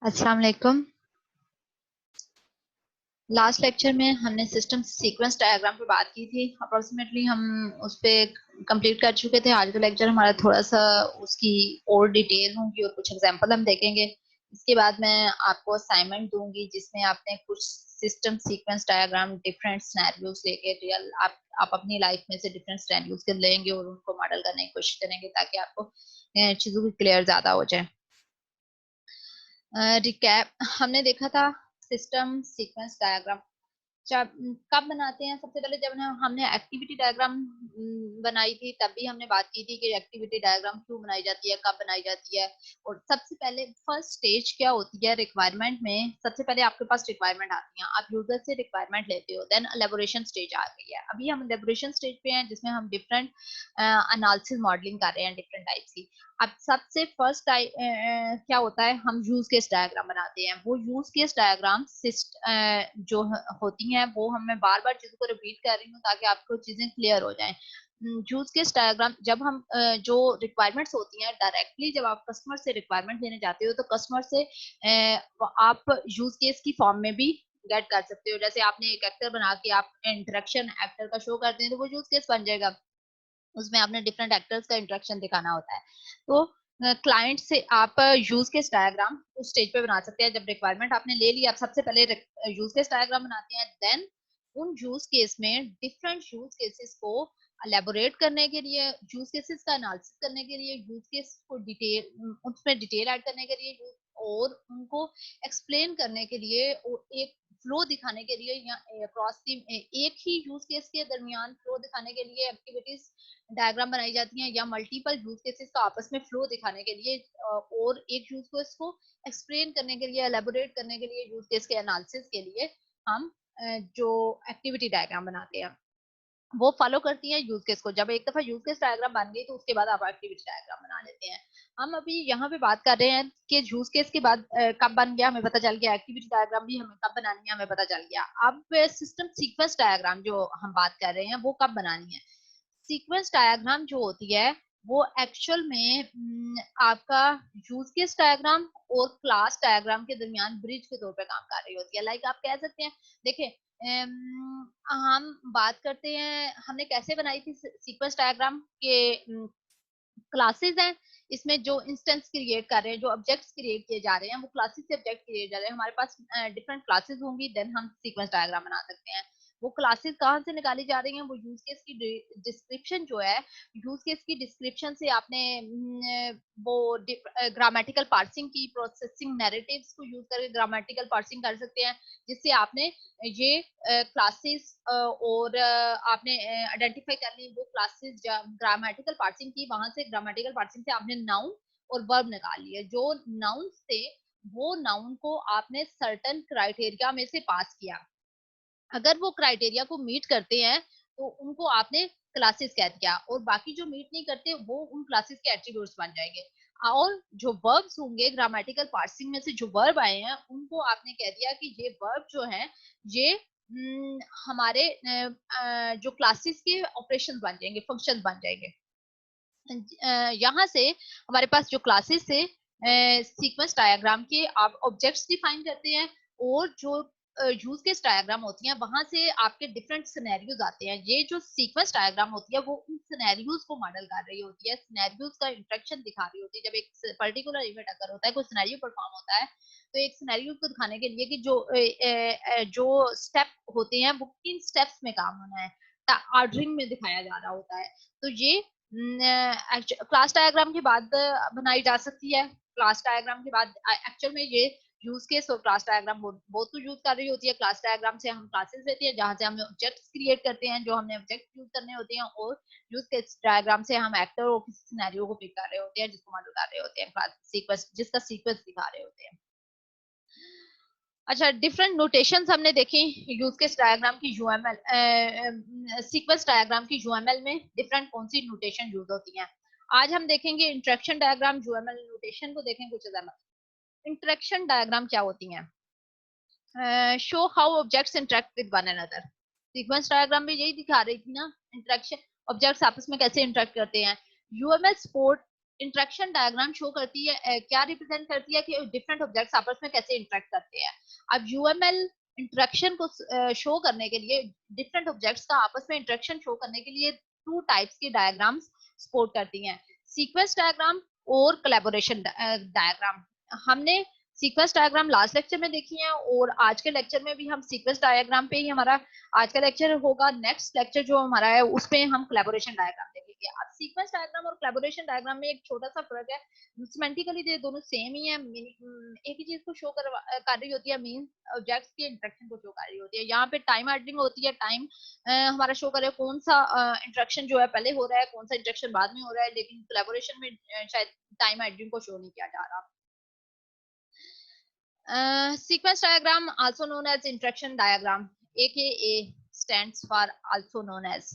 अस्सलाम वालेकुम। Last lecture में हमने सिस्टम सीक्वेंस डायग्राम पे बात की थी। अप्रोक्सीमेटली हम उस पे कंप्लीट कर चुके थे। आज का लेक्चर हमारा थोड़ा सा उसकी और डिटेल होंगी और कुछ एग्जांपल हम देखेंगे। इसके बाद मैं आपको असाइनमेंट दूंगी जिसमें आपने कुछ system sequence diagram different scenarios लेके रियल आप अपनी लाइफ में से डिफरेंट सिनेरियोज के लेंगे और उनको मॉडल करने की कोशिश करेंगे ताकि आपको चीजों की क्लियर ज्यादा हो जाए। रिकैप हमने देखा था सिस्टम सीक्वेंस डायग्राम जब कब बनाते हैं। सबसे पहले जब हमने एक्टिविटी डायग्राम बनाई थी तब भी हमने बात की थी कि एक्टिविटी डायग्राम क्यों बनाई जाती है, कब बनाई जाती है। और सबसे पहले फर्स्ट स्टेज क्या होती है रिक्वायरमेंट में। सबसे पहले आपके पास रिक्वायरमेंट आती है, आप यूजर से रिक्वायरमेंट लेते हो, देन एलेबोरेशन स्टेज आ गई है। अभी हम एलेबोरेशन स्टेज पे हैं जिसमें हम डिफरेंट एनालिसिस मॉडलिंग कर रहे हैं डिफरेंट टाइप्स की। अब सबसे फर्स्ट क्या होता है, हम यूज केस डायग्राम बनाते हैं। वो यूज केस डायग्राम जो होती हैं वो मैं बार बार चीजों को रिपीट कर रही हूँ ताकि आपको चीजें क्लियर हो जाएं। यूज केस डायग्राम जब हम जो रिक्वायरमेंट्स होती हैं डायरेक्टली जब आप कस्टमर से रिक्वायरमेंट लेने जाते हो तो कस्टमर से आप यूज केस की फॉर्म में भी गेट कर सकते हो। जैसे आपने एक एक्टर बना के आप इंटरेक्शन एक्टर का शो करते हैं तो वो यूज केस बन जाएगा। उसमें आपने डिफरेंट एक्टर्स का इंटरेक्शन दिखाना होता है। तो क्लाइंट से आप यूज केस डायग्राम उस स्टेज पे बना सकते हैं जब रिक्वायरमेंट आपने ले ली। आप सबसे पहले यूज केस डायग्राम बनाते हैं, देन उन यूज केस में डिफरेंट यूज केसेस को एलेबोरेट करने के लिए, यूज केसेस का एनालिसिस करने के लिए, यूज केस को डिटेल उसमें डिटेल ऐड करने के लिए और उनको एक्सप्लेन करने के लिए और एक फ्लो दिखाने के लिए या अक्रॉस एक ही यूज केस के दरमियान फ्लो दिखाने के लिए एक्टिविटीज डायग्राम बनाई जाती हैं या मल्टीपल यूज केसेस का आपस में फ्लो दिखाने के लिए और एक यूज केस को एक्सप्लेन करने के लिए, एलेबोरेट करने के लिए, यूज केस के एनालिसिस के लिए हम जो एक्टिविटी डायग्राम बनाते हैं वो फॉलो करती है यूज केस को। जब एक दफा यूज केस डायग्राम बन गई तो उसके बाद आप एक्टिविटी डायग्राम बना लेते हैं। हम अभी यहाँ पे बात कर रहे हैं कि यूज केस के बाद कब बन गया हमें पता चल गया, एक्टिविटी डायग्राम भी हमें कब बनानी है हमें पता चल गया। अब सिस्टम सीक्वेंस डायग्राम जो हम बात कर रहे हैं वो कब बनानी है। सीक्वेंस डायग्राम जो होती है वो एक्चुअल में आपका यूज केस डायग्राम और क्लास डायग्राम के दरमियान ब्रिज के तौर पे काम कर रही होती है। लाइक आप कह सकते हैं, देखिए हम बात करते हैं हमने कैसे बनाई थी सीक्वेंस डायग्राम के। क्लासेस हैं, इसमें जो इंस्टेंस क्रिएट कर रहे हैं, जो ऑब्जेक्ट्स क्रिएट किए जा रहे हैं वो क्लासेस से ऑब्जेक्ट क्रिएट जा रहे हैं। हमारे पास डिफरेंट क्लासेस होंगी, देन हम सीक्वेंस डायग्राम बना सकते हैं। वो क्लासेस कहाँ से निकाली जा रही हैं, वो यूज केस की डिस्क्रिप्शन जो है, यूज केस की डिस्क्रिप्शन से आपने वो ग्रामेटिकल पार्सिंग की, प्रोसेसिंग नैरेटिव्स को यूज करके ग्रामेटिकल पार्सिंग कर सकते हैं जिससे आपने ये क्लासेस और आपने आइडेंटिफाई कर ली वो क्लासेस ग्रामेटिकल पार्सिंग की। वहां से ग्रामेटिकल पार्सिंग से आपने नाउन और वर्ब निकाल लिए। जो नाउन थे वो नाउन को आपने सर्टन क्राइटेरिया में से पास किया। अगर वो क्राइटेरिया को मीट करते हैं तो उनको आपने क्लासेस कह दिया और बाकी जो मीट नहीं करते वो उन क्लासेस के एट्रीब्यूट्स बन जाएंगे। और जो वर्ब्स होंगे ग्रामेटिकल पार्सिंग में से जो वर्ब आए हैं उनको आपने कह दिया कि ये वर्ब जो है ये हमारे जो क्लासेस के ऑपरेशंस बन जाएंगे, फंक्शंस बन जाएंगे। यहाँ से हमारे पास जो क्लासेस से सीक्वेंस डायग्राम के आप ऑब्जेक्ट्स डिफाइन करते हैं और जो यूज केस डायग्राम होती हैं वहां से आपके डिफरेंट सिनेरियोज आते हैं। ये जो सीक्वेंस डायग्राम होती है वो उन सिनेरियोज को मॉडल कर रही होती है, सिनेरियोज का इंटरेक्शन दिखा रही होती है। जब एक पर्टिकुलर इवेंट अगर होता है, कोई सिनेरियो परफॉर्म होता है तो एक सिनेरियो को दिखाने के लिए कि जो स्टेप होते हैं वो किन स्टेप्स में काम होना है ऑर्डरिंग में दिखाया जा रहा होता है। तो ये क्लास डायग्राम के बाद बनाई जा सकती है। क्लास डायग्राम के बाद एक्चुअल में ये यूज केस और क्लास डायग्राम बहुत कुछ यूज कर रही होती है। क्लास डायग्राम से हम क्लासेस लेते हैं जहां से हम ऑब्जेक्ट्स क्रिएट करते हैं जो हमने ऑब्जेक्ट यूज करने होते हैं, और यूज केस डायग्राम से हम एक्टर और किसी सिनेरियो को पिक कर रहे होते हैं जिसको मॉडल कर रहे होते हैं, क्लास सीक्वेंस जिसका सीक्वेंस दिखा रहे होते हैं। अच्छा, डिफरेंट नोटेशंस हमने देखी यूज केस डायग्राम की यूएमएल, सीक्वेंस डायग्राम की यूएमएल में डिफरेंट कौन सी नोटेशन यूज होती हैं। आज हम देखेंगे इंटरेक्शन डायग्राम यूएमएल नोटेशन को देखें कुछ ज्यादा। इंटरेक्शन डायग्राम क्या होती हैं, show how objects interact with one another. Sequence diagram भी यही दिखा रही थी ना, इंटरेक्शन ऑब्जेक्ट्स आपस में कैसे इंटरेक्ट करते हैं। UML support interaction diagram show करती है क्या रिप्रेजेंट करती है कि डिफरेंट ऑब्जेक्ट्स आपस में कैसे इंटरेक्ट करते हैं। अब यूएमएल इंटरेक्शन को शो करने के लिए, डिफरेंट ऑब्जेक्ट्स का आपस में इंटरेक्शन शो करने के लिए टू टाइप्स की डायग्राम्स सपोर्ट करती हैं, सीक्वेंस डायग्राम और कोलैबोरेशन डायग्राम। हमने सीक्वेंस डायग्राम लास्ट लेक्चर में देखी है और आज के लेक्चर में भी हम सीक्वेंस डायग्राम पे ही हमारा आज का लेक्चर होगा। नेक्स्ट लेक्चर जो हमारा है उसमें हम कोलैबोरेशन डायग्राम देखेंगे। अब सीक्वेंस डायग्राम और कोलैबोरेशन डायग्राम में एक छोटा सा फर्क है, सिमेंटिकली ये दोनों सेम ही है, एक ही चीज को शो कर रही होती है, मीन ऑब्जेक्ट्स के इंटरेक्शन को शो कर रही होती है। यहाँ पे टाइम ऑर्डरिंग होती है, टाइम हमारा शो करे कौन सा इंटरेक्शन जो है पहले हो रहा है, कौन सा इंटरेक्शन बाद में हो रहा है, लेकिन कोलैबोरेशन में शायद टाइम ऑर्डरिंग को शो नहीं किया जा रहा। Sequence diagram, also known as interaction diagram, aka stands for also known as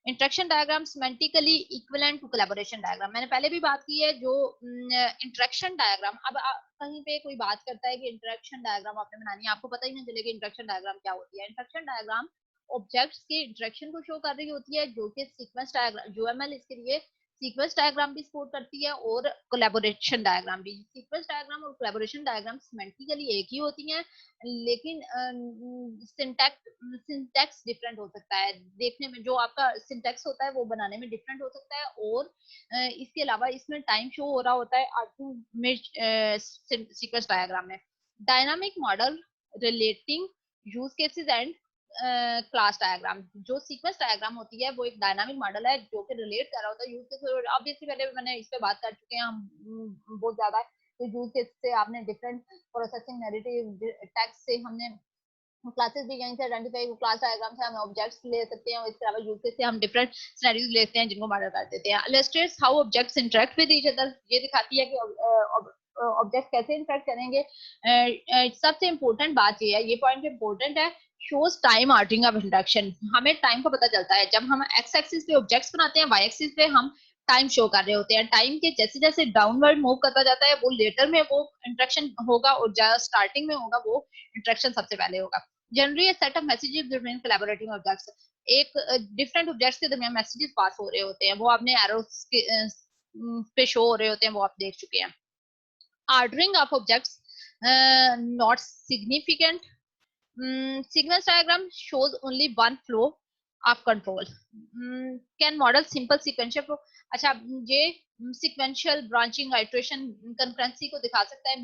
interaction diagram, semantically equivalent to collaboration diagram। मैंने पहले भी बात की है जो इंटरेक्शन डायग्राम, अब कहीं पे कोई बात करता है कि इंटरेक्शन डायग्राम आपने बनानी है, आपको पता ही नहीं चलेगा इंटरेक्शन डायग्राम क्या होती है। इंटरेक्शन डायग्राम ऑब्जेक्ट्स के इंटरेक्शन को शो कर रही होती है, जो कि सीक्वेंस डायग्राम यूएमएल इसके लिए सीक्वेंस डायग्राम भी सपोर्ट करती है और कोलैबोरेशन डायग्राम भी। सीक्वेंस डायग्राम और कोलैबोरेशन डायग्राम सिमेंटिकली एक ही होती हैं, लेकिन सिंटैक्स डिफरेंट हो सकता है, देखने में जो आपका सिंटैक्स होता है वो बनाने में डिफरेंट हो सकता है, और इसके अलावा इसमें टाइम शो हो रहा होता है R2 में सीक्वेंस डायग्राम में। Dynamic model relating use cases and class diagram, जो सीक्वेंस डायग्राम होती है वो एक डायनामिक मॉडल है जो कि रिलेट कर रहा होता है यूज केस। ऑब्वियसली पहले मैंने इस पे बात कर चुके हैं हम बहुत ज्यादा, तो यूज केस से आपने डिफरेंट प्रोसेसिंग नैरेटिव टेक्स्ट से हमने क्लासेस भी यहीं से आइडेंटिफाई, क्लास डायग्राम से हम ऑब्जेक्ट्स ले सकते हैं और इसके अलावा यूज केस से हम डिफरेंट सिनेरियोज लेते हैं जिनको मॉडल कर देते हैं। Illustrates how objects interact with each other, ये दिखाती है कि ऑब्जेक्ट कैसे इंटरेक्ट करेंगे। सबसे इंपॉर्टेंट बात ये है, ये पॉइंट इंपॉर्टेंट है, shows time ordering of interaction. हमें टाइम का पता चलता है जब हम एक्स एक्सिस पे ऑब्जेक्ट्स बनाते हैं, वाई एक्सिस पे हम टाइम शो कर रहे होते हैं। टाइम के जैसे जैसे डाउनवर्ड मूव करता जाता है वो लेटर में वो इंटरेक्शन होगा और स्टार्टिंग में होगा वो इंटरेक्शन सबसे पहले होगा। Generally set of messages between collaborating objects, एक डिफरेंट ऑब्जेक्ट्स के दरमियान मैसेजेस पास हो रहे होते हैं, वो आपने एरोस पे शो हो रहे होते हैं, वो आप देख चुके हैं। ordering of objects not significant. Sequence diagram shows only one flow of control. Can model simple sequential flow? अच्छा, ये sequential branching iteration concurrency को दिखा सकता है,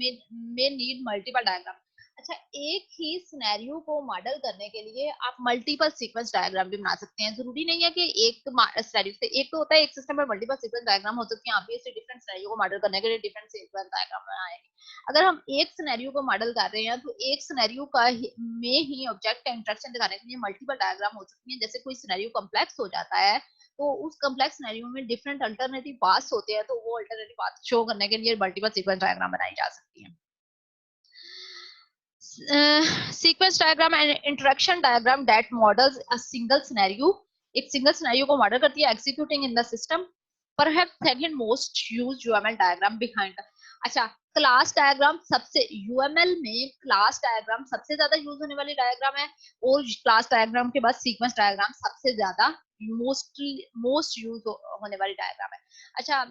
may need multiple diagram। अच्छा, एक ही सिनेरियो को मॉडल करने के लिए आप मल्टीपल सीक्वेंस डायग्राम भी बना सकते हैं, जरूरी नहीं है कि एक सिनेरियो से, एक तो होता है एक सिस्टम में मल्टीपल सीक्वेंस डायग्राम हो सकती है, आप भी डिफरेंट सिनेरियो को मॉडल करने के लिए डिफरेंट सीक्वेंस डायग्राम बनाएंगे। अगर हम एक सिनेरियो को मॉडल कर रहे हैं तो एक सिनेरियो का में ही ऑब्जेक्ट का इंटरेक्शन दिखाने के लिए मल्टीपल डायग्राम हो सकती है। जैसे कोई सिनेरियो कॉम्प्लेक्स हो जाता है तो उस कॉम्प्लेक्स सिनेरियो में डिफरेंट अल्टरनेटिव पाथ्स होते हैं, तो वो अल्टरनेटिव पाथ शो करने के लिए मल्टीपल सीक्वेंस डायग्राम बनाई जा सकती है। Sequence diagram and interaction diagram that models a single scenario, एक सिंगल सिनेरियो को मॉडल करती है executing in the system. Perhaps second most used UML diagram behind. अच्छा, क्लास डायग्राम सबसे, यूएमएल में क्लास डायग्राम सबसे ज्यादा यूज होने वाली डायग्राम है, और क्लास डायग्राम के बाद सीक्वेंस डायग्राम सबसे ज्यादा मोस्ट यूज होने वाली डायग्राम है। अच्छा,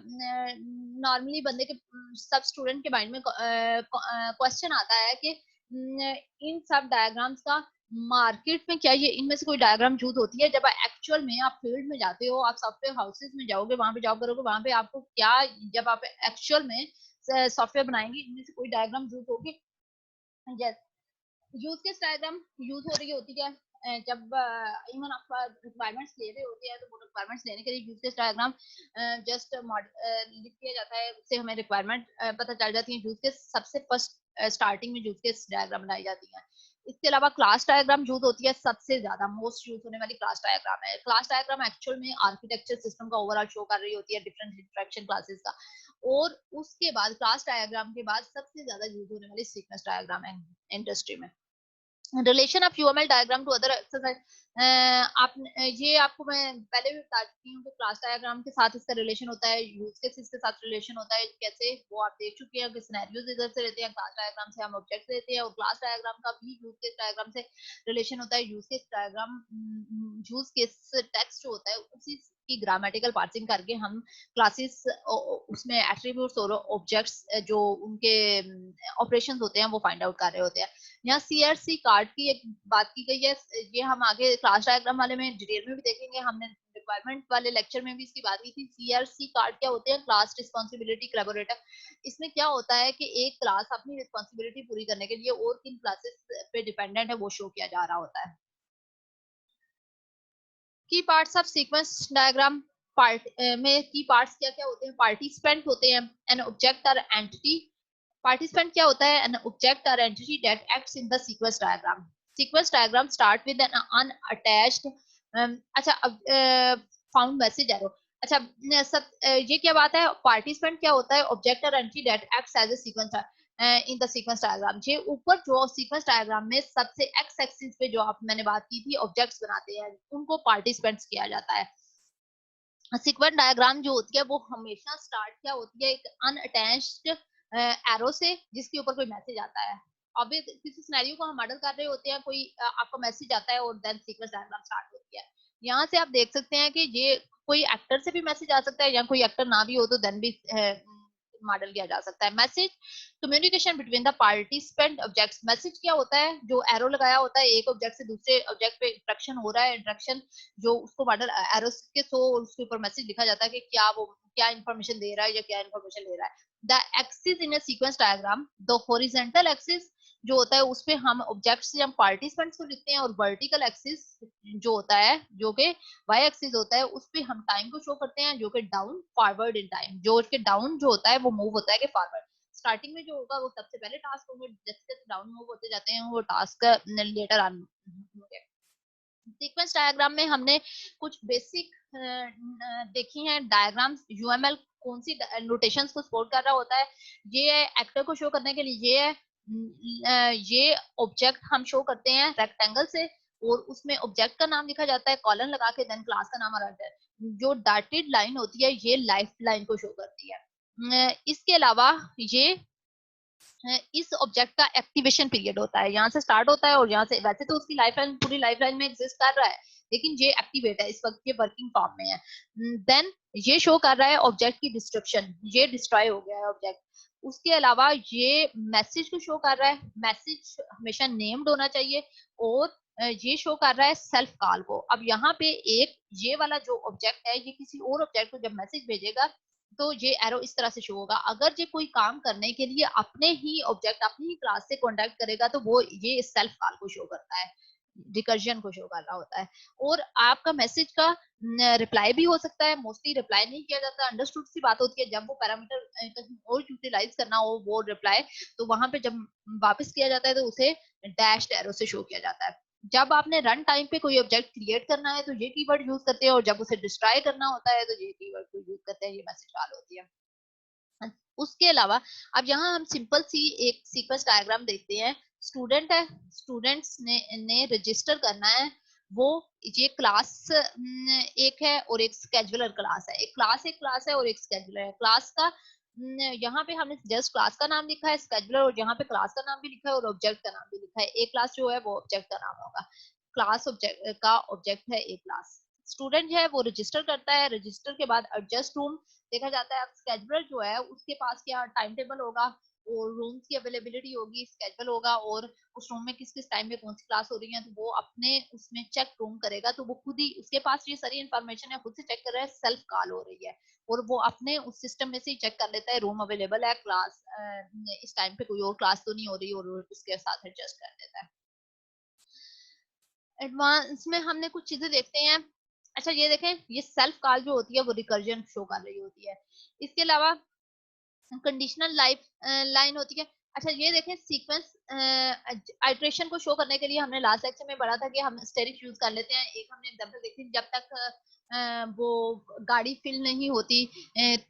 नॉर्मली बंदे के सब स्टूडेंट के माइंड में क्वेश्चन आता है कि इन सब डायग्राम्स का मार्केट में क्या ये इनमें से कोई डायग्राम यूज होती है? जब एक्चुअल में आप फील्ड में जाते हो, आप सॉफ्टवेयर हाउसेज में जाओगे, वहां पे जॉब करोगे, वहां पे आपको क्या, जब आप एक्चुअल में सॉफ्टवेयर बनाएंगे, इनमें से कोई डायग्राम यूज होगी? यूज केस डायग्राम यूज हो रही होती है जब इवन आप रिक्वायरमेंट्स ले रहे होते हैं, तो वो रिक्वायरमेंट्स लेने के लिए यूज केस डायग्राम जस्ट लिख दिया जाता है, उससे हमें रिक्वायरमेंट पता चल जाती है। यूज केस सबसे फर्स्ट स्टार्टिंग में यूज केस डायग्राम बनाई जाती है। इसके अलावा क्लास डायग्राम यूज होती है, सबसे ज्यादा मोस्ट यूज होने वाली क्लास डायग्राम है। क्लास डायग्राम एक्चुअल में आर्किटेक्चर सिस्टम का ओवरऑल शो कर रही होती है, डिफरेंट इंटरेक्शन क्लासेस का। और उसके बाद क्लास डायग्राम के बाद सबसे ज्यादा यूज होने वाली सीक्वेंस डायग्राम है इंडस्ट्री में। Relation of UML diagram to other exercise, आप ये आपको मैं पहले भी बता चुकी हूँ कि क्लास डायग्राम के साथ इसका रिलेशन होता है, यूज केसेस के साथ रिलेशन होता है, कैसे वो आप देख चुके हैं कि सिनेरियोज इधर से लेते हैं, क्लास डायग्राम से हम ऑब्जेक्ट लेते हैं, और क्लास डायग्राम का भी यूज केस डायग्राम से रिलेशन होता है। Use case diagram, use case text जो होता है उसी की ग्रामेटिकल पार्सिंग करके हम क्लासेस उसमें एट्रीब्यूट्स और ऑब्जेक्ट्स जो उनके ऑपरेशंस होते हैं वो फाइंड आउट कर रहे होते हैं। यहाँ सीआरसी कार्ड की एक बात की गई है, ये हम आगे क्लास डायग्राम वाले में डिटेल में भी देखेंगे, हमने रिक्वायरमेंट वाले लेक्चर में भी इसकी बात की थी। सीआरसी कार्ड क्या होते हैं? Class responsibility collaborator. इसमें क्या होता है कि एक क्लास अपनी रिस्पॉन्सिबिलिटी पूरी करने के लिए और किन क्लासेस पे डिपेंडेंट है वो शो किया जा रहा होता है। की parts of sequence diagram part में की पार्ट्स क्या क्या होते हैं? पार्टिसिपेंट होते हैं, एन ऑब्जेक्ट और एंटिटी। पार्टिसिपेंट क्या होता है? एन ऑब्जेक्ट और entity that acts in the sequence diagram. Sequence diagram start with an unattached अच्छा अब फाउंड मैसेज एरो। अच्छा ये क्या बात है? पार्टिसिपेंट क्या होता है? ऑब्जेक्ट और entity that acts as a sequence in the sequence diagram. ये ऊपर जो सीक्वेंस डायग्राम में सबसे एक्स एक्सिस पे जो आप मैंने बात की थी ऑब्जेक्ट्स बनाते हैं उनको पार्टिसिपेंट्स किया जाता है। सीक्वेंस डायग्राम जो होती है वो हमेशा स्टार्ट क्या होती है? एक अनअटैच्ड एरो से जिसके ऊपर कोई मैसेज आता है। अब किसी सिनेरियो को हम मॉडल कर रहे होते हैं, कोई आपका मैसेज आता है और देन सीक्वेंस डायग्राम स्टार्ट होती है। यहाँ से आप देख सकते हैं कि ये कोई एक्टर से भी मैसेज आ सकता है या कोई एक्टर ना भी हो तो देन भी मॉडल किया जा सकता है। Message communication between the participant objects. Message क्या होता है? जो एरो लगाया होता है एक ऑब्जेक्ट से दूसरे ऑब्जेक्ट पे इंटरेक्शन हो रहा है, इंटरेक्शन जो उसको मॉडल एरो के थ्रू उसके ऊपर मैसेज लिखा जाता है कि क्या वो क्या इंफॉर्मेशन दे रहा है या क्या इंफॉर्मेशन ले रहा है। The axis in a sequence diagram, the horizontal axis जो होता है उस पे हम ऑब्जेक्ट्स या पार्टिसिपेंट्स को लिखते हैं, और वर्टिकल एक्सिस जो होता है जो कि वाई एक्सिस होता है उस पे हम टाइम को शो करते हैं जो कि डाउन फॉरवर्ड इन टाइम। जो उसके डाउन जो होता है वो मूव होता है कि फॉरवर्ड। स्टार्टिंग में जो होगा वो सबसे पहले टास्क होंगे, जैसे जैसे डाउन मूव होते जाते हैं वो टास्क लेटर ऑन होंगे। सीक्वेंस डायग्राम में हमने कुछ बेसिक देखी हैं डायग्राम्स। यूएमएल कौन सी नोटेशंस को सपोर्ट कर रहा होता है? ये एक्टर को शो करने के लिए ये ऑब्जेक्ट हम शो करते हैं रेक्टेंगल से और उसमें ऑब्जेक्ट का नाम लिखा जाता है कॉलन लगा के, देन क्लास का नाम आ जाता है। जो डॉटेड लाइन होती है ये लाइफ लाइन को शो करती है। इसके अलावा ये इस ऑब्जेक्ट का एक्टिवेशन पीरियड होता है, यहाँ से स्टार्ट होता है और यहाँ से वैसे तो उसकी लाइफ लाइन पूरी लाइफ लाइन में एग्जिस्ट कर रहा है लेकिन ये एक्टिवेट है इस वक्त, ये वर्किंग फॉर्म में है। देन ये शो कर रहा है ऑब्जेक्ट की डिस्ट्रक्शन, ये डिस्ट्रॉय हो गया है ऑब्जेक्ट। उसके अलावा ये मैसेज को शो कर रहा है, मैसेज हमेशा नेम्ड होना चाहिए। और ये शो कर रहा है सेल्फ कॉल को। अब यहाँ पे एक ये वाला जो ऑब्जेक्ट है ये किसी और ऑब्जेक्ट को जब मैसेज भेजेगा तो ये एरो इस तरह से शो होगा। अगर ये कोई काम करने के लिए अपने ही ऑब्जेक्ट अपनी ही क्लास से कॉन्टेक्ट करेगा तो वो ये सेल्फ कॉल को शो करता है, रिकर्जन को शो कर रहा होता है। और आपका मैसेज का रिप्लाई भी हो सकता है, मोस्टली रिप्लाई नहीं किया जाता। अंडरस्टूड सी बात होती है जब वो पैरामीटर कहीं और यूटिलाइज करना हो वो रिप्लाई, तो वहां पे जब वापस किया जाता है तो उसे डैश एरो से शो किया जाता है। जब आपने रन टाइम पे कोई ऑब्जेक्ट क्रिएट करना है तो ये कीवर्ड यूज करते हैं और जब उसे डिस्ट्रॉय करना होता है तो ये कीवर्ड को यूज करते हैं, ये मैसेज कॉल होती है। उसके अलावा अब यहाँ हम सिंपल सी एक सीक्वेंस डायग्राम देखते हैं। स्टूडेंट है, स्टूडेंट्स ने रजिस्टर करना है। वो ये क्लास एक है और एक स्केजुलर क्लास है। एक क्लास है और एक स्केजुलर है। क्लास का यहाँ पे हमने जस्ट क्लास का नाम लिखा है स्केजुलर, और यहाँ पे क्लास का नाम भी लिखा है और ऑब्जेक्ट का नाम भी लिखा है। एक क्लास जो है वो ऑब्जेक्ट का नाम होगा, क्लास ऑब्जेक्ट का ऑब्जेक्ट है एक क्लास। स्टूडेंट है वो रजिस्टर करता है, रजिस्टर के बाद एडजस्ट रूम देखा जाता है। स्केजुलर जो है उसके पास क्या टाइम टेबल होगा और रूम्स की अवेलेबिलिटी होगी, स्केजुअल होगा और उस रूम में किस किस टाइम में कौन सी क्लास हो रही है तो वो अपने उसमें चेक रूम करेगा। तो वो खुद ही उसके पास ये सारी इंफॉर्मेशन है, खुद से चेक कर रहा है, सेल्फ कॉल हो रही है और वो अपने उस सिस्टम में से ही चेक कर लेता है रूम अवेलेबल है, क्लास इस टाइम पे कोई और क्लास तो नहीं हो रही और उसके साथ एडजस्ट कर देता है। एडवांस में हमने कुछ चीजें देखते हैं। अच्छा ये देखें, ये सेल्फ कॉल जो होती है वो रिकर्जन शो कर रही होती है। इसके अलावा कंडीशनल लाइफ लाइन होती है। अच्छा ये देखें, सीक्वेंस आइट्रेशन को शो करने के लिए हमने लास्ट लेक्चर में पढ़ा था कि हम स्टेरिक यूज कर लेते हैं। एक हमने एग्जांपल देखी, जब तक वो गाड़ी फिल नहीं होती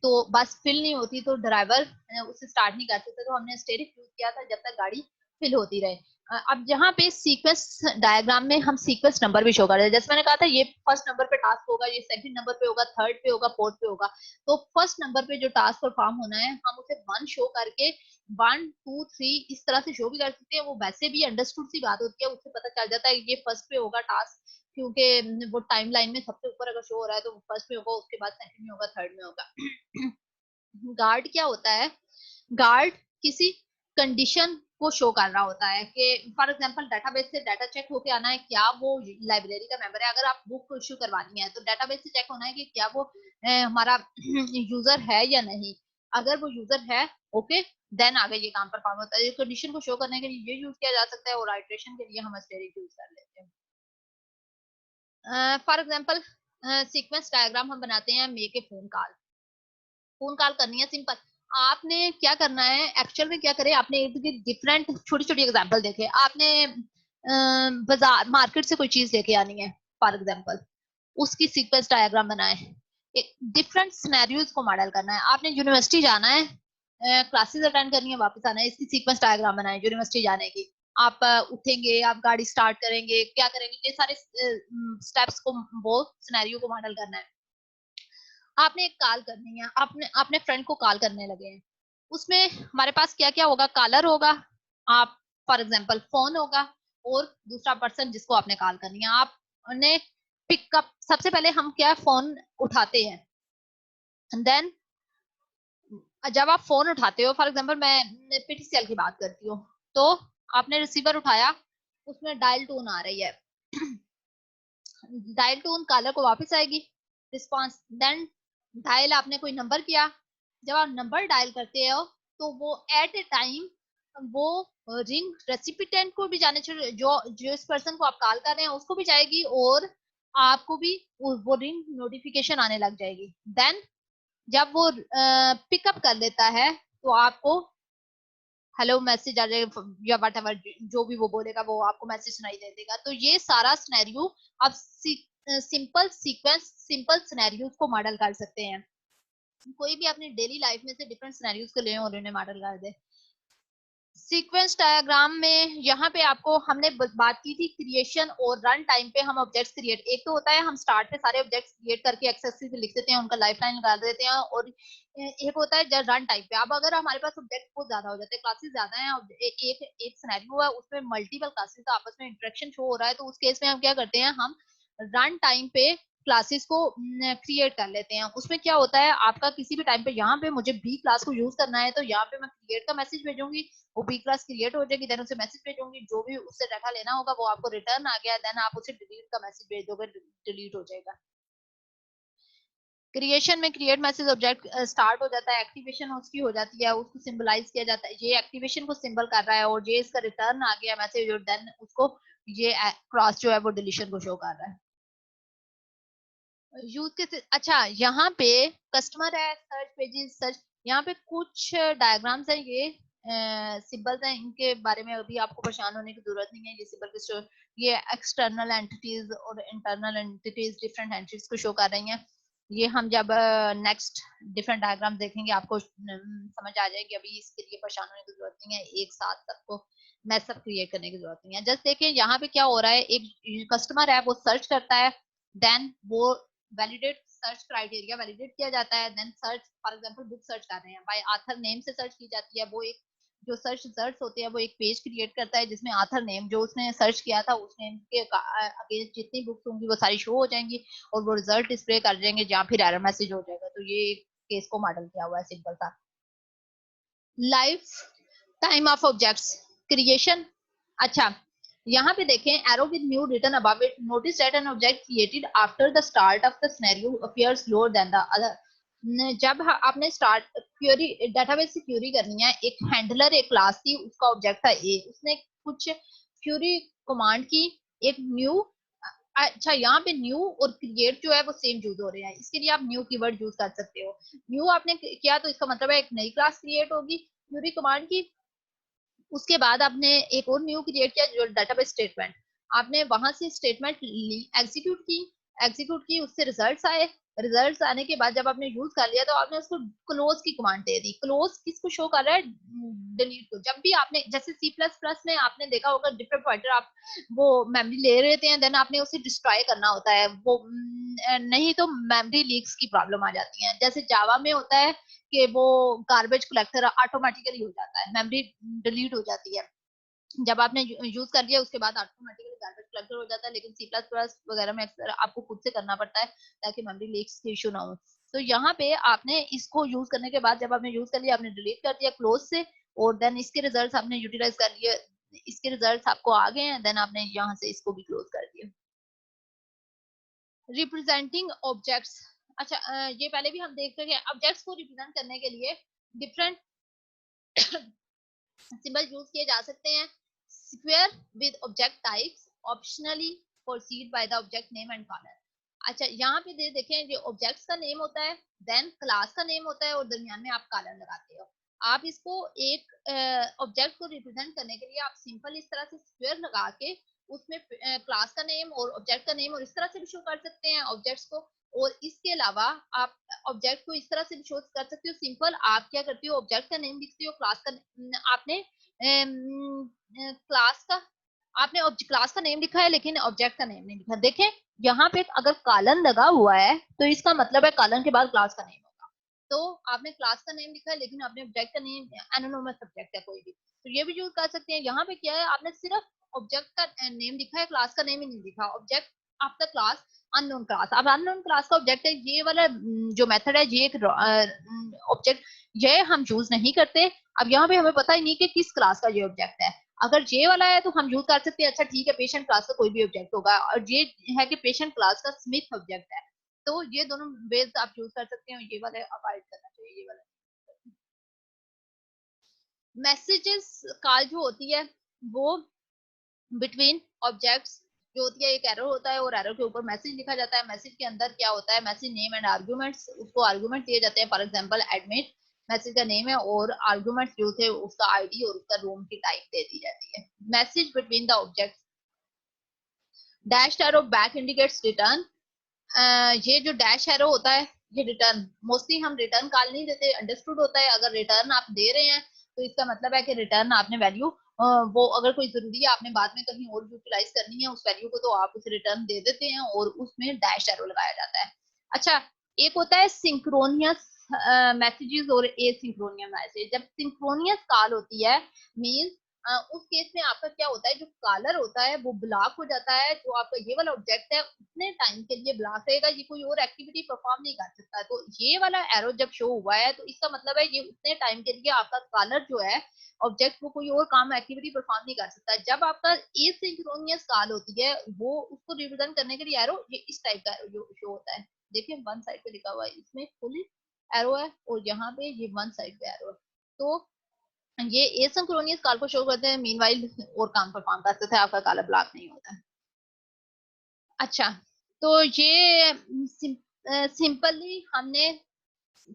तो बस फिल नहीं होती तो ड्राइवर उसे स्टार्ट नहीं कर सकता, तो हमने स्टेरिक यूज किया था जब तक गाड़ी फिल होती रहे। अब जहाँ पे सीक्वेंस डायग्राम में हम सीक्वेंस नंबर भी शो कर रहे हैं, जैसे मैंने कहा था ये फर्स्ट नंबर पे टास्क होगा, ये सेकंड नंबर पे होगा, थर्ड पे होगा, फोर्थ पे होगा। तो फर्स्ट नंबर पे जो टास्क परफॉर्म होना है हम उसे 1 शो करके 1 2 3 इस तरह से शो भी कर सकते हैं। वो वैसे भी अंडरस्टूड सी बात होती है, उससे पता चल जाता है ये फर्स्ट पे होगा टास्क, क्योंकि वो टाइमलाइन में सबसे ऊपर अगर शो हो रहा है तो फर्स्ट में होगा, उसके बाद सेकंड में होगा, थर्ड में होगा। गार्ड क्या होता है? गार्ड किसी कंडीशन को शो कर रहा होता है कि फॉर एग्जांपल डेटाबेस से डाटा चेक होके आना है, क्या वो लाइब्रेरी का मेंबर है। अगर आप बुक इशू करवानी है तो डेटाबेस से चेक होना है कि क्या वो हमारा यूजर है या नहीं। अगर वो यूजर है, ओके, देन आगे ये काम परफॉर्म होता है। ये कंडीशन को शो करने के लिए ये यूज किया जा सकता है, और आइट्रेशन के लिए हम एस्टेरिक यूज कर लेते हैं। फॉर एग्जांपल सीक्वेंस डायग्राम हम बनाते हैं, make a phone call. Phone call करनी है, सिंपल। आपने क्या करना है, एक्चुअल में क्या करें, आपने डिफरेंट छोटी छोटी एग्जांपल देखे। आपने बाजार मार्केट से कोई चीज लेके आनी है फॉर एग्जांपल, उसकी सीक्वेंस डायग्राम बनाए। एक डिफरेंट सिनेरियोज को मॉडल करना है। आपने यूनिवर्सिटी जाना है, क्लासेस अटेंड करनी है, वापस आना है, इसकी सीक्वेंस डायग्राम बनाए यूनिवर्सिटी जाने की। आप उठेंगे, आप गाड़ी स्टार्ट करेंगे, क्या करेंगे, ये सारे स्टेप्स को, वो सिनेरियो को मॉडल करना है। आपने एक कॉल करनी है, आपने अपने फ्रेंड को कॉल करने लगे हैं। उसमें हमारे पास क्या क्या होगा? कॉलर होगा, आप फॉर एग्जांपल फोन होगा, और दूसरा पर्सन जिसको आपने कॉल करनी है। आपने पिकअप, सबसे पहले हम क्या फोन उठाते हैं, देन जब आप फोन उठाते हो, फॉर एग्जांपल मैं पीटीसीएल की बात करती हूँ, तो आपने रिसीवर उठाया, उसमें डायल टोन आ रही है। डायल टोन कॉलर को वापस आएगी रिस्पांस, देन डायल आपने कोई नंबर किया। जब आप नंबर डायल करते हो तो वो एट ए टाइम वो रिंग रेसिपिटेंट को भी जाने चाहिए, जो जिस पर्सन को आप कॉल कर रहे हैं उसको भी जाएगी, और आपको भी वो रिंग नोटिफिकेशन आने लग जाएगी। देन जब वो पिकअप कर लेता है तो आपको हेलो मैसेज आ जाएगा, या वट एवर जो भी वो बोलेगा वो आपको मैसेज सुनाई दे देगा। तो ये सारा सिनेरियो आप सिंपल सीक्वेंस, सिंपल सिनेरियोज को मॉडल कर सकते हैं। कोई भी अपनी डेली लाइफ में से डिफरेंट सिनेरियोज को ले और उन्हें मॉडल कर दे। सीक्वेंस डायग्राम में यहाँ पे आपको हमने बात की थी क्रिएशन और रन टाइम पे हम ऑब्जेक्ट्स क्रिएट। एक तो होता है हम स्टार्ट पे सारे ऑब्जेक्ट्स क्रिएट करके एक्सेस पे लिख देते हैं, उनका लाइफ लाइन लगा देते हैं, और एक होता है जब रन टाइम पे। अब अगर हमारे पास ऑब्जेक्ट बहुत ज्यादा हो जाते हैं, क्लासेस ज्यादा हैं, एक एक सिनेरियो है उसमें मल्टीपल क्लासेस का आपस में इंटरेक्शन शो हो रहा है, तो उस केस में हम क्या करते हैं, हम रन टाइम पे क्लासेस को क्रिएट कर लेते हैं। उसमें क्या होता है, आपका किसी भी टाइम पे यहाँ पे मुझे बी क्लास को यूज करना है, तो यहाँ पे मैं क्रिएट का मैसेज भेजूंगी, वो बी क्लास क्रिएट हो जाएगी, देन उसे मैसेज भेजूंगी, जो भी उससे डाटा लेना होगा वो आपको रिटर्न आ गया, देन आप उसे डिलीट का मैसेज भेज दोगे, डिलीट हो जाएगा। क्रिएशन में क्रिएट मैसेज ऑब्जेक्ट स्टार्ट हो जाता है, एक्टिवेशन उसकी हो जाती है, उसको सिंबलाइज किया जाता है, ये एक्टिवेशन को सिंबल कर रहा है, और ये इसका रिटर्न आ गया मैसेज, और देन उसको ये क्रॉस जो है वो डिलीशन को शो कर रहा है। यूज के, अच्छा यहाँ पे कस्टमर है, सर्च पेजेस, सर्च, यहाँ पे कुछ डायग्राम्स है, ये सिंबल्स हैं, इनके बारे में अभी आपको परेशान होने की जरूरत नहीं है। ये सिंबल के शो, ये एक्सटर्नल एंटिटीज और इंटरनल एंटिटीज, डिफरेंट एंटिटीज को शो कर रही हैं। ये हम जब नेक्स्ट डिफरेंट डायग्राम देखेंगे आपको समझ आ जाएगी, अभी इसके लिए परेशान होने की जरूरत नहीं है, एक साथ सबको मैसेज क्रिएट करने की जरूरत नहीं है। जस्ट देखिए यहाँ पे क्या हो रहा है, एक कस्टमर है वो सर्च करता है, देन वो वैलिडेट सर्च क्राइटेरिया वैलिडेट किया जाता है, then search for example book सर्च कर रहे हैं, बाय ऑथर नेम से सर्च की जाती है। वो एक जो सर्च रिजल्ट्स होते हैं वो एक पेज क्रिएट करता है जिसमें ऑथर नेम जो उसने सर्च किया था उस नेम के अगेंस्ट जितनी बुक्स होंगी वो सारी शो हो जाएंगी, और वो रिजल्ट डिस्प्ले कर देंगे जहाँ फिर एरर मैसेज हो जाएगा। तो ये केस को मॉडल किया हुआ है सिंपल सा। Lifetime of objects creation, अच्छा यहाँ पे देखें, arrow with new written above it, notice that an object created after the start of the scenario appears lower than the other. जब आपने स्टार्ट क्वेरी डेटाबेस से query करनी है, एक हैंडलर एक क्लास थी, उसका ऑब्जेक्ट था ए, उसने कुछ क्वेरी कमांड की, एक न्यू, अच्छा यहाँ पे न्यू और क्रिएट जो है वो सेम यूज हो रहे हैं, इसके लिए आप न्यू कीवर्ड यूज कर सकते हो। न्यू आपने किया तो इसका मतलब है एक नई क्लास क्रिएट होगी, क्वेरी कमांड की। उसके बाद आपने एक और न्यू क्रिएट किया जो डेटाबेस स्टेटमेंट, आपने वहां से स्टेटमेंट एग्जीक्यूट की, उससे रिजल्ट्स आए। रिजल्ट्स आने के बाद जब आपने यूज कर लिया तो आपने उसको क्लोज की कमांड दे दी। क्लोज किसको शो कर रहा है? डिलीट को। जब भी आपने जैसे सी प्लस प्लस में आपने देखा होगा डिफरेंट पॉइंटर आप वो मेमोरी ले लेते हैं, देन आपने उसे डिस्ट्रॉय करना होता है, वो नहीं तो मेमोरी लीक्स की प्रॉब्लम आ जाती है। जैसे जावा में होता है कि वो गार्बेज कलेक्टर ऑटोमेटिकली हो जाता है, मेमोरी डिलीट हो जाती है। जब आपने यूज कर लिया उसके बाद ऑटोमेटिकली गार्बेज कलेक्टर हो जाता है, लेकिन सी प्लस प्लस वगैरह में अक्सर आपको खुद से करना पड़ता है ताकि मेमोरी लीक्स की इशू ना हो। तो यहाँ पे आपने इसको यूज करने के बाद जब आपने यूज कर लिया, आपने डिलीट कर दिया क्लोज से, और देन इसके रिजल्ट आपने यूटिलाइज कर लिए, इसके रिजल्ट आपको आ गए हैं, देन आपने यहाँ से इसको भी क्लोज कर दिया। रिप्रेजेंटिंग ऑब्जेक्ट्स, अच्छा ये पहले भी हम देख चुके हैं। ऑब्जेक्ट्स को रिप्रेजेंट करने के लिए डिफरेंट सिंबल यूज किए जा सकते हैं। Square with object types optionally proceed by the object name and caller. अच्छा यहाँ पे देखें, जो ऑब्जेक्ट्स का नेम होता है, देन क्लास का नेम होता है, और दरमियान में आप कॉलर लगाते हो। आप इसको एक ऑब्जेक्ट को रिप्रेजेंट करने के लिए आप सिंपल इस तरह से स्क्वायर लगा के उसमें क्लास का नेम और ऑब्जेक्ट का नेम और इस तरह से भी शो कर सकते हैं ऑब्जेक्ट्स को। और इसके अलावा आप ऑब्जेक्ट को इस तरह से भी शो कर सकते हो। सिंपल आप क्या करते हो, ऑब्जेक्ट का नेम लिखते हो, क्लास का आपने क्लास का आपने क्लास का नेम लिखा है लेकिन ऑब्जेक्ट का नेम नहीं लिखा। देखें यहाँ पे अगर कॉलन लगा हुआ है तो इसका मतलब है कॉलन के बाद क्लास का नेम होगा। तो आपने क्लास का नेम लिखा है लेकिन आपने ऑब्जेक्ट का नेम, एनोनिमस सब्जेक्ट है कोई भी, तो ये भी यूज कर सकते हैं। यहाँ पे क्या है, आपने सिर्फ ऑब्जेक्ट का नेम लिखा है, क्लास का नेम ही नहीं लिखा। Object after class unknown class, अब अननोन क्लास का ऑब्जेक्ट है, ये वाला जो मेथड है, ये एक ऑब्जेक्ट ये हम यूज नहीं करते। अब यहाँ पे हमें पता ही नहीं कि किस क्लास का ये ऑब्जेक्ट है। अगर ये वाला है तो हम यूज कर सकते हैं, अच्छा ठीक है पेशेंट क्लास का कोई भी ऑब्जेक्ट होगा, और ये है कि पेशेंट क्लास का स्मिथ ऑब्जेक्ट है। तो ये दोनों वेज आप यूज कर सकते हैं, ये वाले अवॉइड करना चाहिए, ये वाला। मैसेजेस कॉल जो होती है वो बिटवीन ऑब्जेक्ट्स जो होती है, एक एरो होता है और एरो के ऊपर मैसेज लिखा जाता है। मैसेज के अंदर क्या होता है, मैसेज नेम एंड आर्गुमेंट्स, उसको आर्गुमेंट दिए जाते हैं। फॉर एग्जांपल एडमिट मैसेज का नेम है और आर्गुमेंट जो थे उसका आईडी और उसका रूम की टाइप दे दी जाती है। Message between the objects, dash arrow back indicates return. ये जो डैश एरो होता है ये रिटर्न, मोस्टली हम रिटर्न कॉल नहीं देते, अंडरस्टूड होता है। अगर रिटर्न आप दे रहे हैं तो इसका मतलब है कि रिटर्न आपने वैल्यू वो अगर कोई जरूरी है आपने बाद में कहीं और यूटिलाइज करनी है उस वैल्यू को, तो आप उसे रिटर्न दे देते हैं और उसमें डैश एरो लगाया जाता है। अच्छा, एक होता है सिंक्रोनियस मैसेजेस और एसिंक्रोनियस मैसेज। जब सिंक्रोनियस कॉल होती है मींस उस केस में आपका क्या होता है, जो कॉलर होता है वो ब्लॉक हो जाता है, जो आपका ये वाला ऑब्जेक्ट है उतने टाइम के लिए ब्लॉक रहेगा, ये कोई और एक्टिविटी परफॉर्म नहीं कर सकता। तो ये वाला एरो जब शो हुआ है तो इसका मतलब है ये उतने टाइम के लिए आपका कॉलर जो है ऑब्जेक्ट वो कोई और काम एक्टिविटी परफॉर्म नहीं कर सकता। जब आपका एसिंक्रोनियस कॉल होती है वो उसको रिप्रेजेंट करने के लिए एरो ये इस टाइप का जो शो होता है। देखिए वन साइड पे लिखा हुआ है, इसमें फुल एरो है और यहाँ पे ये वन साइड पे एरो है। तो ये एसिंक्रोनस कॉल को शो करते हैं, मीनवाइल और काम परफॉर्म करते थे, आपका कॉलर ब्लॉक नहीं होता है। अच्छा, तो ये सिंपली हमने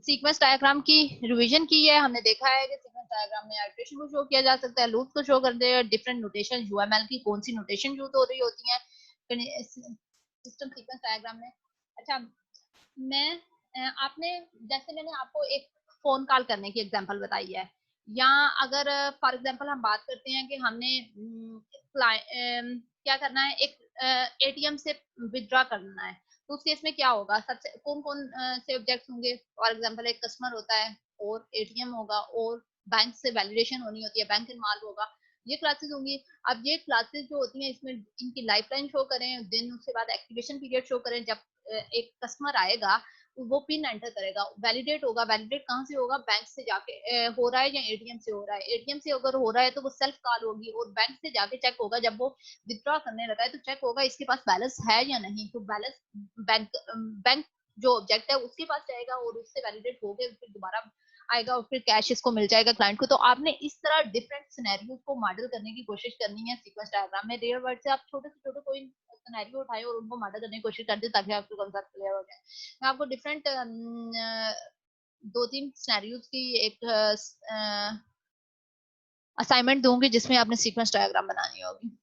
सीक्वेंस डायग्राम की रिवीजन की है। हमने देखा है कि सीक्वेंस डायग्राम में आइटरेशन को शो किया जा सकता है, लूप को शो करते हैं, डिफरेंट नोटेशन यूएमएल की कौन सी नोटेशन यूज हो रही होती है सिस्टम सीक्वेंस डायग्राम में। अच्छा, मैं आपने जैसे मैंने आपको एक फोन कॉल करने की एग्जांपल बताई है, या अगर फॉर एग्जांपल हम बात करते हैं कि हमने क्या करना है, एक एटीएम से विड्रॉ करना है, तो उस केस में क्या होगा, सबसे कौन कौन से ऑब्जेक्ट्स होंगे। फॉर एग्जांपल एक कस्टमर होता है और एटीएम होगा और बैंक से वैलिडेशन होनी होती है, बैंक इन्वॉल्व होगा, ये क्लासेस होंगी। अब ये क्लासेस जो होती हैं इसमें इनकी लाइफलाइन शो करें, देन उसके बाद एक्टिवेशन पीरियड शो करें। जब एक कस्टमर आएगा वो पिन एंटर करेगा, वैलिडेट होगा, वैलिडेट कहाँ से होगा, बैंक से जाके हो रहा है या एटीएम से हो रहा है। एटीएम से अगर हो रहा है तो वो सेल्फ कॉल होगी और बैंक से जाके चेक होगा, जब वो विथड्रॉ करने लगा है तो चेक होगा इसके पास बैलेंस है या नहीं। तो बैलेंस बैंक बैंक जो ऑब्जेक्ट है उसके पास जाएगा और उससे वैलिडेट हो गए फिर दोबारा आएगा और फिर कैश इसको मिल जाएगा क्लाइंट को। तो आपने इस तरह डिफरेंट सिनेरियोस को मॉडल करने की कोशिश करनी है सीक्वेंस डायग्राम में। रियल वर्ल्ड से आप छोटे से छोटे कोई सिनेरियो उठाए और उनको मॉडल करने की कोशिश करते ताकि आपको कॉन्सेप्ट क्लियर हो जाए। मैं आपको डिफरेंट दो तीन सिनेरियोस की एक असाइनमेंट दूंगी जिसमें आपने सीक्वेंस डायग्राम बनानी होगी।